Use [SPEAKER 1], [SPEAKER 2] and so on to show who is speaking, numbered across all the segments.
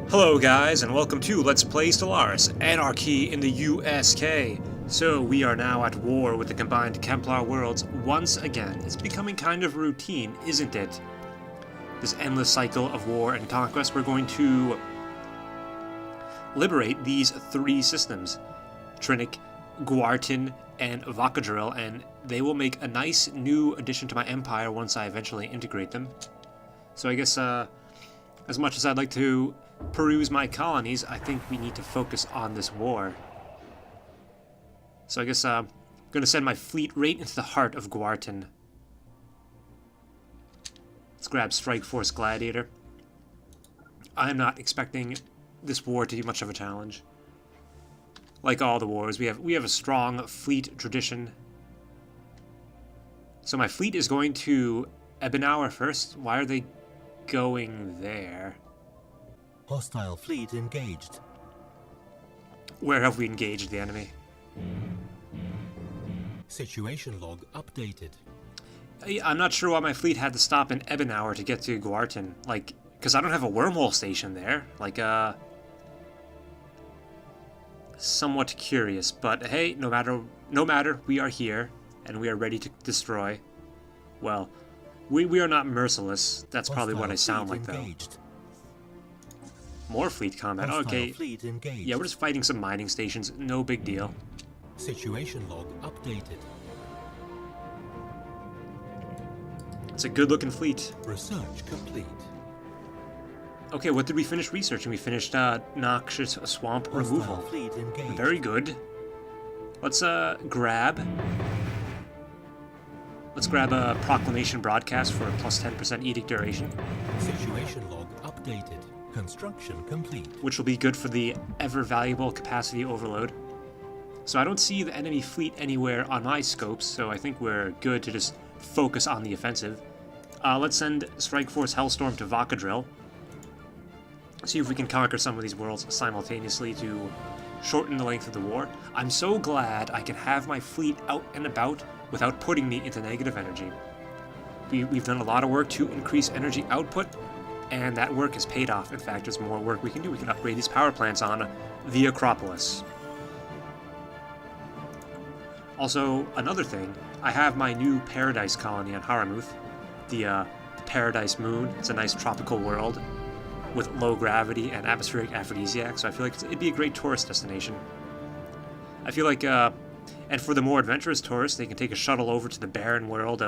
[SPEAKER 1] Hello guys, and welcome to Let's Play Stellaris, Anarchy in the USK. So we are now at war with the combined Khemplar worlds once again. It's becoming kind of routine, isn't it? This endless cycle of war and conquest. We're going to liberate these three systems, Trinic, Guartin, and Vakadril, and they will make a nice new addition to my empire once I eventually integrate them. So I guess as much as I'd like to peruse my colonies, I think we need to focus on this war. So I guess I'm going to send my fleet right into the heart of Guartin. Let's grab Strike Force Gladiator. I'm not expecting this war to be much of a challenge. Like all the wars, we have a strong fleet tradition. So my fleet is going to Ebenauer first. Why are they going there?
[SPEAKER 2] Hostile fleet engaged.
[SPEAKER 1] Where have we engaged the enemy?
[SPEAKER 2] Situation log updated.
[SPEAKER 1] I'm not sure why my fleet had to stop in Ebenauer to get to Guartin. Like, because I don't have a wormhole station there. Like, somewhat curious. But hey, no matter, we are here, and we are ready to destroy. Well, we are not merciless. That's probably what I sound like, though. More fleet combat. Okay.
[SPEAKER 2] Fleet engaged.
[SPEAKER 1] Yeah, we're just fighting some mining stations. No big deal.
[SPEAKER 2] Situation log updated.
[SPEAKER 1] It's a good-looking fleet.
[SPEAKER 2] Research complete.
[SPEAKER 1] Okay, what did we finish researching? We finished noxious swamp removal.
[SPEAKER 2] Fleet engaged.
[SPEAKER 1] Very good. Let's grab a proclamation broadcast for a plus 10% edict duration.
[SPEAKER 2] Situation log updated. Construction complete.
[SPEAKER 1] Which will be good for the ever-valuable capacity overload. So I don't see the enemy fleet anywhere on my scopes, so I think we're good to just focus on the offensive. Let's send Strike Force Hellstorm to Vakadril. See if we can conquer some of these worlds simultaneously to shorten the length of the war. I'm so glad I can have my fleet out and about without putting me into negative energy. We've done a lot of work to increase energy output, and that work has paid off. In fact, there's more work we can do. We can upgrade these power plants on the Acropolis. Also, another thing, I have my new Paradise colony on Haramuth, the Paradise Moon. It's a nice tropical world with low gravity and atmospheric aphrodisiac, so I feel like it'd be a great tourist destination. I feel like, and for the more adventurous tourists, they can take a shuttle over to the barren world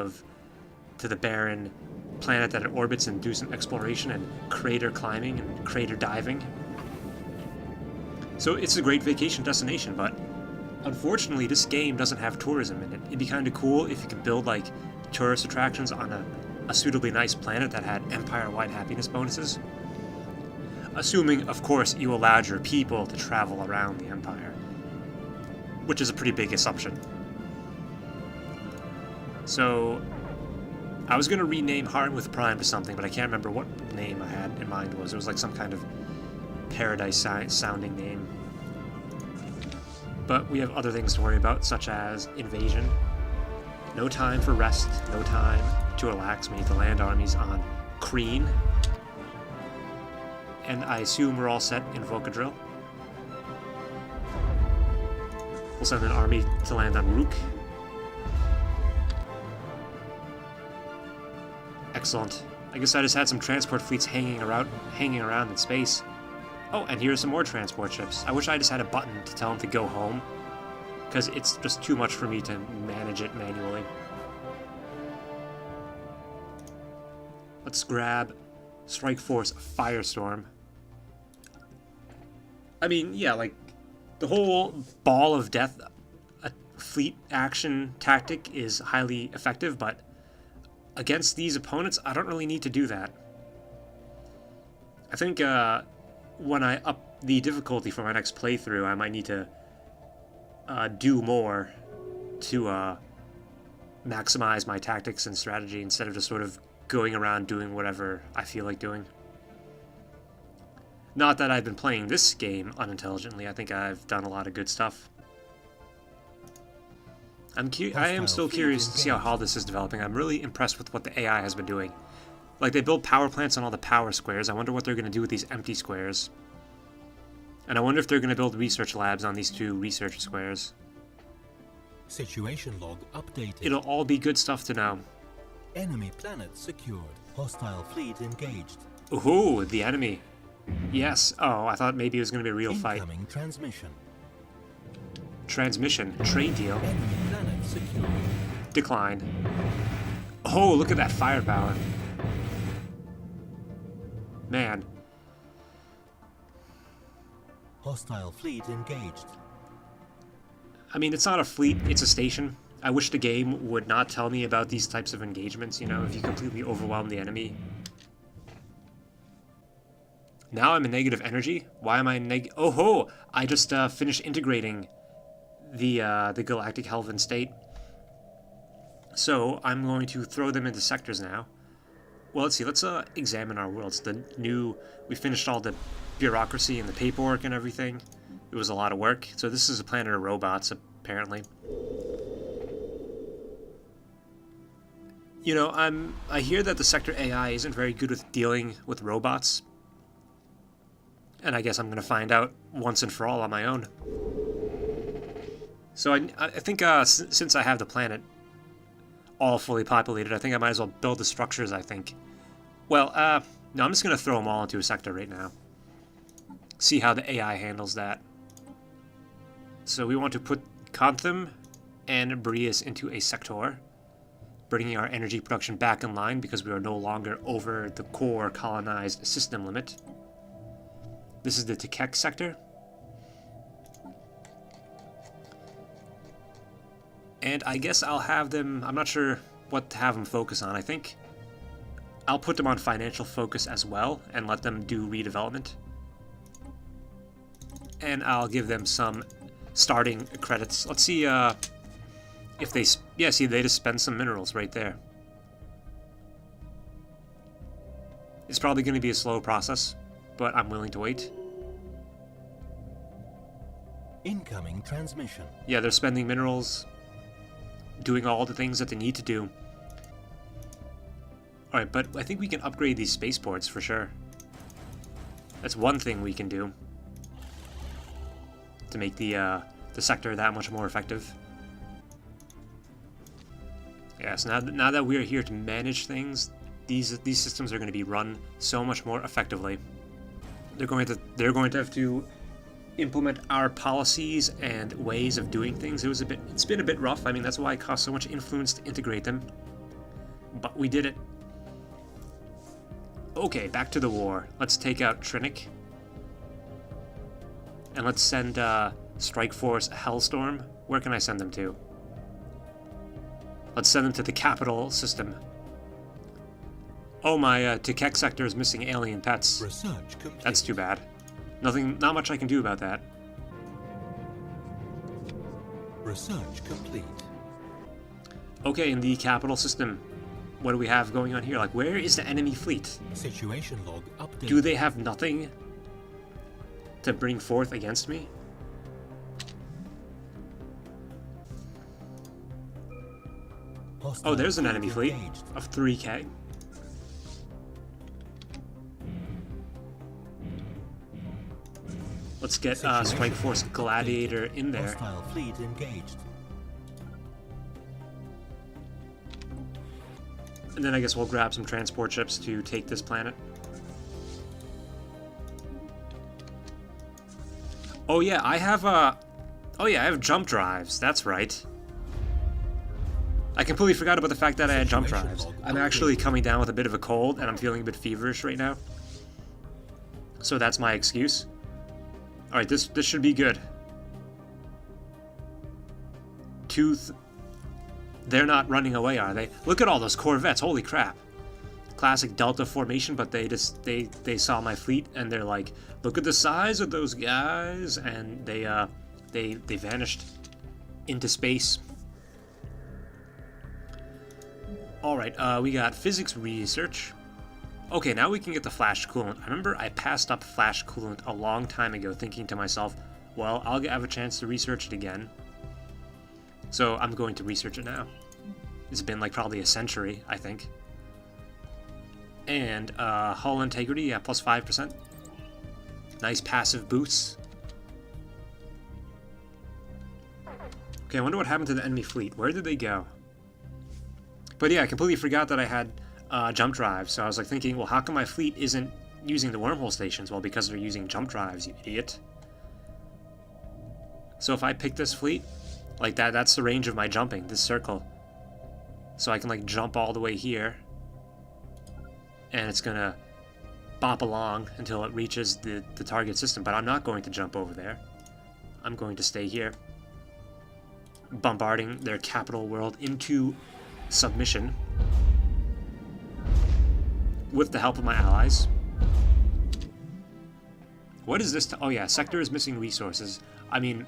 [SPEAKER 1] to the barren planet that it orbits and do some exploration and crater climbing and crater diving. So it's a great vacation destination, but unfortunately this game doesn't have tourism in it. It'd be kind of cool if you could build like tourist attractions on a suitably nice planet that had empire-wide happiness bonuses. Assuming, of course, you allowed your people to travel around the empire, which is a pretty big assumption. So I was going to rename Haramuth Prime to something, but I can't remember what name I had in mind was. It was like some kind of paradise-sounding name. But we have other things to worry about, such as invasion. No time for rest, no time to relax. We need to land armies on Kreen. And I assume we're all set in Vakadril. We'll send an army to land on Rook. Excellent. I guess I just had some transport fleets hanging around in space. Oh, and here's some more transport ships. I wish I just had a button to tell them to go home, because it's just too much for me to manage it manually. Let's grab Strike Force Firestorm. I mean, yeah, like, the whole Ball of Death fleet action tactic is highly effective, but against these opponents, I don't really need to do that. I think when I up the difficulty for my next playthrough, I might need to do more to maximize my tactics and strategy instead of just sort of going around doing whatever I feel like doing. Not that I've been playing this game unintelligently. I think I've done a lot of good stuff. I am still curious to see how this is developing. I'm really impressed with what the AI has been doing. Like, they build power plants on all the power squares. I wonder what they're going to do with these empty squares. And I wonder if they're going to build research labs on these 2 research squares.
[SPEAKER 2] Situation log updated.
[SPEAKER 1] It'll all be good stuff to know.
[SPEAKER 2] Enemy planet secured. Hostile fleet engaged.
[SPEAKER 1] Ooh, the enemy. Yes. Oh, I thought maybe it was going to be a real fight.
[SPEAKER 2] Incoming transmission.
[SPEAKER 1] Transmission. Trade deal.
[SPEAKER 2] Enemy planet secured.
[SPEAKER 1] Decline. Oh, look at that firepower. Man.
[SPEAKER 2] Hostile fleet engaged.
[SPEAKER 1] I mean, it's not a fleet, it's a station. I wish the game would not tell me about these types of engagements, you know, if you completely overwhelm the enemy. Now I'm in negative energy? Why am I in oh ho! I just finished integrating the galactic Helvan state. So I'm going to throw them into sectors now. Well, let's see, let's examine our worlds. We finished all the bureaucracy and the paperwork and everything. It was a lot of work. So this is a planet of robots, apparently. You know, I hear that the sector AI isn't very good with dealing with robots. And I guess I'm going to find out once and for all on my own. So I think since I have the planet all fully populated, I think I might as well build the structures, I think. Well, no, I'm just going to throw them all into a sector right now. See how the AI handles that. So we want to put Contham and Brius into a sector, bringing our energy production back in line because we are no longer over the core colonized system limit. This is the Tekek sector. And I guess I'll have them, I'm not sure what to have them focus on. I think I'll put them on financial focus as well and let them do redevelopment. And I'll give them some starting credits. Let's see if they, yeah, see, they just spend some minerals right there. It's probably going to be a slow process, but I'm willing to wait.
[SPEAKER 2] Incoming transmission.
[SPEAKER 1] Yeah, they're spending minerals, doing all the things that they need to do. Alright, but I think we can upgrade these spaceports for sure. That's one thing we can do to make the sector that much more effective. Yeah, so now that we're here to manage things, these systems are going to be run so much more effectively. They're going to have to implement our policies and ways of doing things. It's been a bit rough. I mean, that's why it cost so much influence to integrate them. But we did it. Okay, back to the war. Let's take out Trinic. And let's send Strike Force Hellstorm. Where can I send them to? Let's send them to the capital system. Oh, my Tekek sector is missing alien pets.
[SPEAKER 2] Research complete.
[SPEAKER 1] That's too bad. Not much I can do about that.
[SPEAKER 2] Research complete.
[SPEAKER 1] Okay, in the capital system, what do we have going on here? Like, where is the enemy fleet?
[SPEAKER 2] Situation log updated.
[SPEAKER 1] Do they have nothing to bring forth against me?
[SPEAKER 2] Hostile
[SPEAKER 1] Oh, there's an enemy fleet
[SPEAKER 2] engaged.
[SPEAKER 1] of 3K. Let's get Strike Force Gladiator in there.
[SPEAKER 2] Hostile fleet engaged.
[SPEAKER 1] And then I guess we'll grab some transport ships to take this planet. Oh yeah, I have jump drives. That's right. I completely forgot about the fact that I had jump drives. I'm actually coming down with a bit of a cold and I'm feeling a bit feverish right now. So that's my excuse. Alright, this should be good. They're not running away, are they? Look at all those Corvettes, holy crap. Classic Delta formation, but they saw my fleet and they're like, look at the size of those guys, and they vanished into space. Alright, we got physics research. Okay, now we can get the flash coolant. I remember I passed up flash coolant a long time ago, thinking to myself, well, I'll have a chance to research it again. So I'm going to research it now. It's been like probably a century, I think. And hull integrity, yeah, plus 5%. Nice passive boosts. Okay, I wonder what happened to the enemy fleet. Where did they go? But yeah, I completely forgot that I had jump drives. So I was like thinking, well, how come my fleet isn't using the wormhole stations? Well, because they're using jump drives, you idiot. So if I pick this fleet, like that's the range of my jumping, this circle. So I can like jump all the way here. And it's gonna bop along until it reaches the target system. But I'm not going to jump over there. I'm going to stay here, bombarding their capital world into submission with the help of my allies. What is this? Oh yeah, sector is missing resources. I mean,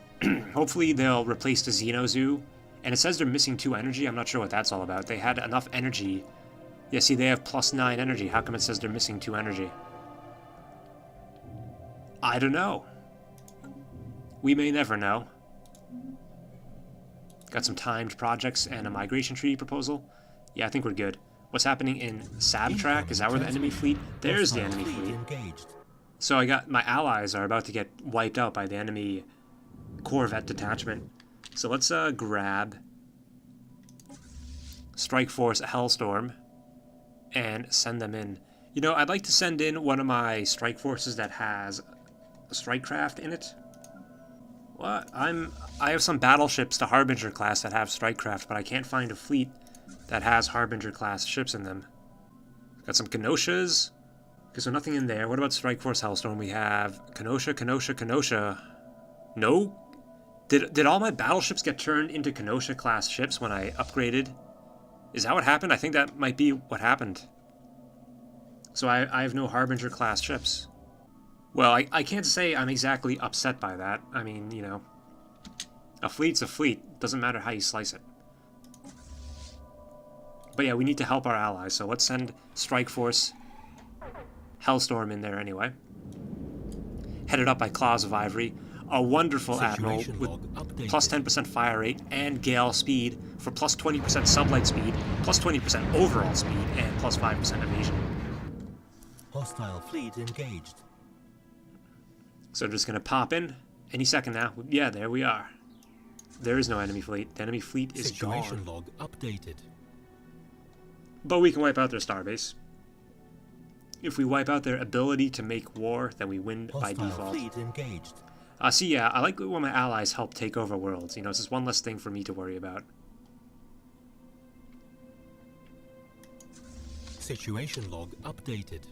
[SPEAKER 1] hopefully they'll replace the Xeno Zoo. And it says they're missing 2 energy. I'm not sure what that's all about. They had enough energy. Yeah, see, they have plus 9 energy. How come it says they're missing 2 energy? I don't know. We may never know. Got some timed projects and a migration treaty proposal. Yeah, I think we're good. What's happening in Sabtrack? Is that where the enemy fleet? There's the enemy fleet. So I got my allies are about to get wiped out by the enemy Corvette detachment. So let's grab Strike Force Hellstorm and send them in. You know, I'd like to send in one of my strike forces that has a strike craft in it. What? I have some battleships, the Harbinger class, that have strike craft, but I can't find a fleet that has Harbinger class ships in them. Got some Kenoshas. Okay, so nothing in there. What about Strike Force Hellstorm? We have Kenosha. No? Did all my battleships get turned into Kenosha class ships when I upgraded? Is that what happened? I think that might be what happened. So I have no Harbinger class ships. Well, I can't say I'm exactly upset by that. I mean, you know, a fleet's a fleet. Doesn't matter how you slice it. But yeah, we need to help our allies, so let's send Strike Force Hellstorm in there anyway. Headed up by Claws of Ivory. A wonderful admiral with plus 10% fire rate and gale speed for plus 20% sublight speed, plus 20% overall speed, and plus 5% evasion.
[SPEAKER 2] Hostile fleet engaged.
[SPEAKER 1] So they're just going to pop in any second now. Yeah, there we are. There is no enemy fleet. The enemy fleet is
[SPEAKER 2] Situation
[SPEAKER 1] gone.
[SPEAKER 2] log updated.
[SPEAKER 1] But we can wipe out their starbase. If we wipe out their ability to make war, then we win by
[SPEAKER 2] Hostile
[SPEAKER 1] default.
[SPEAKER 2] fleet engaged.
[SPEAKER 1] See, yeah, I like when my allies help take over worlds. You know, it's just one less thing for me to worry about.
[SPEAKER 2] Situation log updated.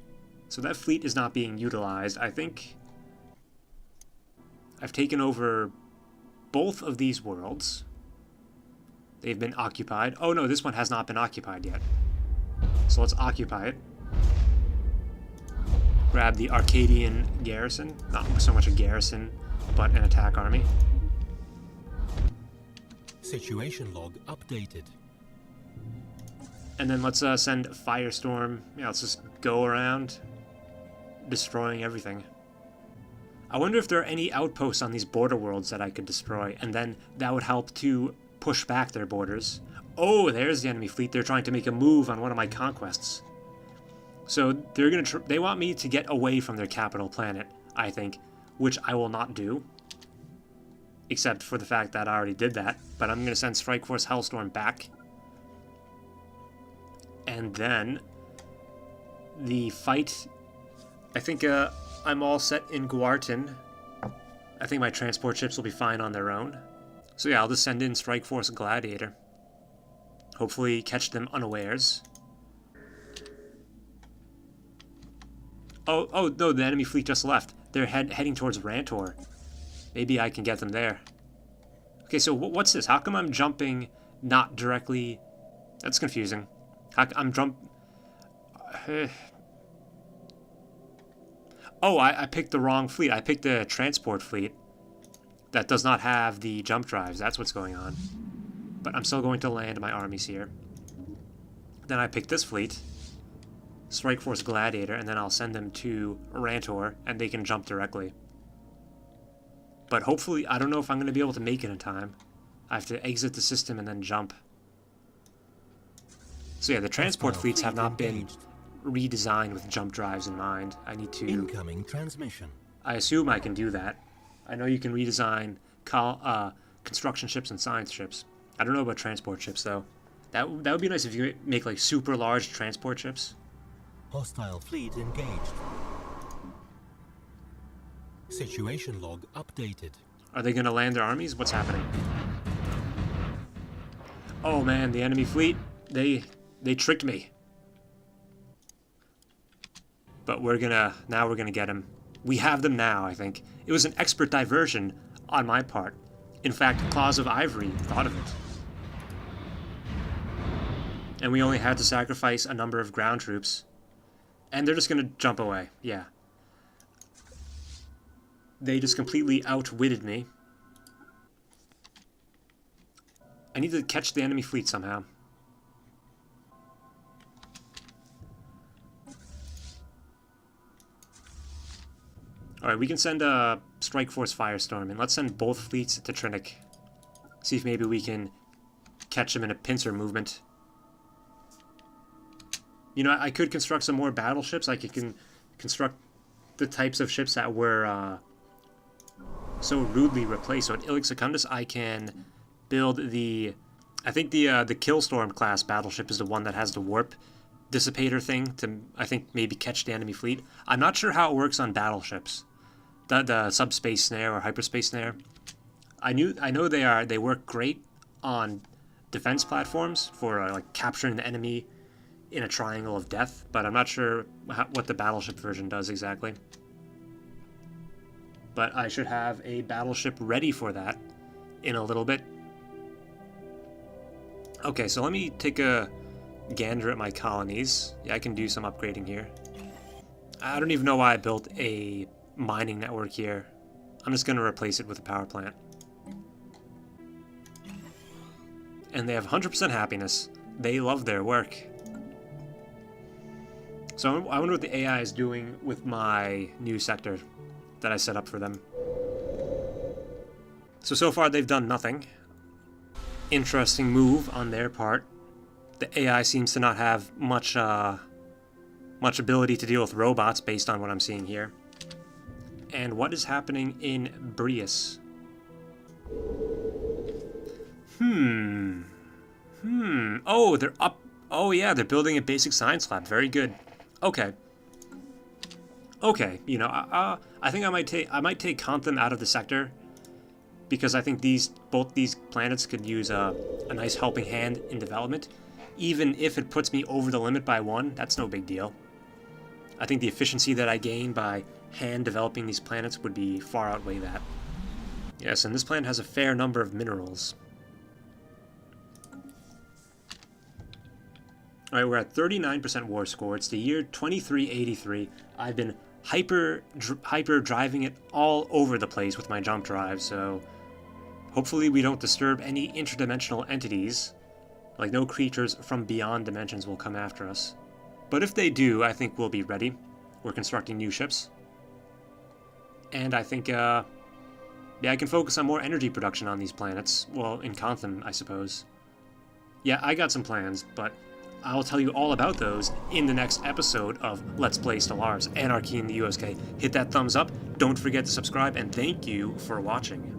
[SPEAKER 1] So that fleet is not being utilized. I think I've taken over both of these worlds. They've been occupied. Oh no, this one has not been occupied yet. So let's occupy it. Grab the Arcadian garrison. Not so much a garrison, but an attack army.
[SPEAKER 2] Situation log updated.
[SPEAKER 1] And then let's send Firestorm. Yeah, let's just go around destroying everything. I wonder if there are any outposts on these border worlds that I could destroy, and then that would help to push back their borders. Oh, there's the enemy fleet. They're trying to make a move on one of my conquests. So they're gonna they want me to get away from their capital planet, I think, which I will not do. Except for the fact that I already did that. But I'm gonna send Strike Force Hellstorm back. And then the fight, I think I'm all set in Guarton. I think my transport ships will be fine on their own. So yeah, I'll just send in Strike Force Gladiator. Hopefully catch them unawares. Oh no, the enemy fleet just left. They're heading towards Rantor. Maybe I can get them there. Okay, so what's this? How come I'm jumping not directly? That's confusing. I'm Oh, I picked the wrong fleet. I picked the transport fleet that does not have the jump drives. That's what's going on. But I'm still going to land my armies here. Then I picked this fleet, Strike Force Gladiator, and then I'll send them to Rantor, and they can jump directly. But hopefully, I don't know if I'm going to be able to make it in time. I have to exit the system and then jump. So yeah, the transport fleets have not been redesign with jump drives in mind. I need to...
[SPEAKER 2] Incoming transmission.
[SPEAKER 1] I assume I can do that. I know you can redesign construction ships and science ships. I don't know about transport ships, though. That would be nice if you could make, like, super large transport ships.
[SPEAKER 2] Hostile fleet engaged. Situation log updated.
[SPEAKER 1] Are they going to land their armies? What's happening? Oh, man, the enemy fleet, they tricked me. But now we're gonna get them. We have them now, I think. It was an expert diversion on my part. In fact, Claws of Ivory thought of it. And we only had to sacrifice a number of ground troops. And they're just gonna jump away, yeah. They just completely outwitted me. I need to catch the enemy fleet somehow. Alright, we can send a Strike Force Firestorm, and let's send both fleets to Trinic. See if maybe we can catch them in a pincer movement. You know, I could construct some more battleships. I could construct the types of ships that were so rudely replaced. So at Ilex Secundus, I can build the... I think the Killstorm class battleship is the one that has the warp dissipator thing to, I think, maybe catch the enemy fleet. I'm not sure how it works on battleships. The subspace snare or hyperspace snare. I know they work great on defense platforms for like capturing the enemy in a triangle of death, but I'm not sure what the battleship version does exactly. But I should have a battleship ready for that in a little bit. Okay, so let me take a gander at my colonies. Yeah, I can do some upgrading here. I don't even know why I built a mining network here. I'm just going to replace it with a power plant. And they have 100% happiness. They love their work. So I wonder what the AI is doing with my new sector that I set up for them. So far they've done nothing. Interesting move on their part. The AI seems to not have much ability to deal with robots based on what I'm seeing here. And what is happening in Brius? Oh, they're up. Oh yeah, they're building a basic science lab. Very good. Okay. Okay, you know, I think I might take Contham out of the sector because I think both these planets could use a nice helping hand in development. Even if it puts me over the limit by 1, that's no big deal. I think the efficiency that I gain by hand developing these planets would be far outweigh that. Yes, and this planet has a fair number of minerals. Alright, we're at 39% war score. It's the year 2383. I've been hyper driving it all over the place with my jump drive, so hopefully we don't disturb any interdimensional entities. Like, no creatures from beyond dimensions will come after us. But if they do, I think we'll be ready. We're constructing new ships. And I think, yeah, I can focus on more energy production on these planets. Well, in Contham, I suppose. Yeah, I got some plans, but I'll tell you all about those in the next episode of Let's Play Stellaris, Anarchy in the USK. Hit that thumbs up, don't forget to subscribe, and thank you for watching.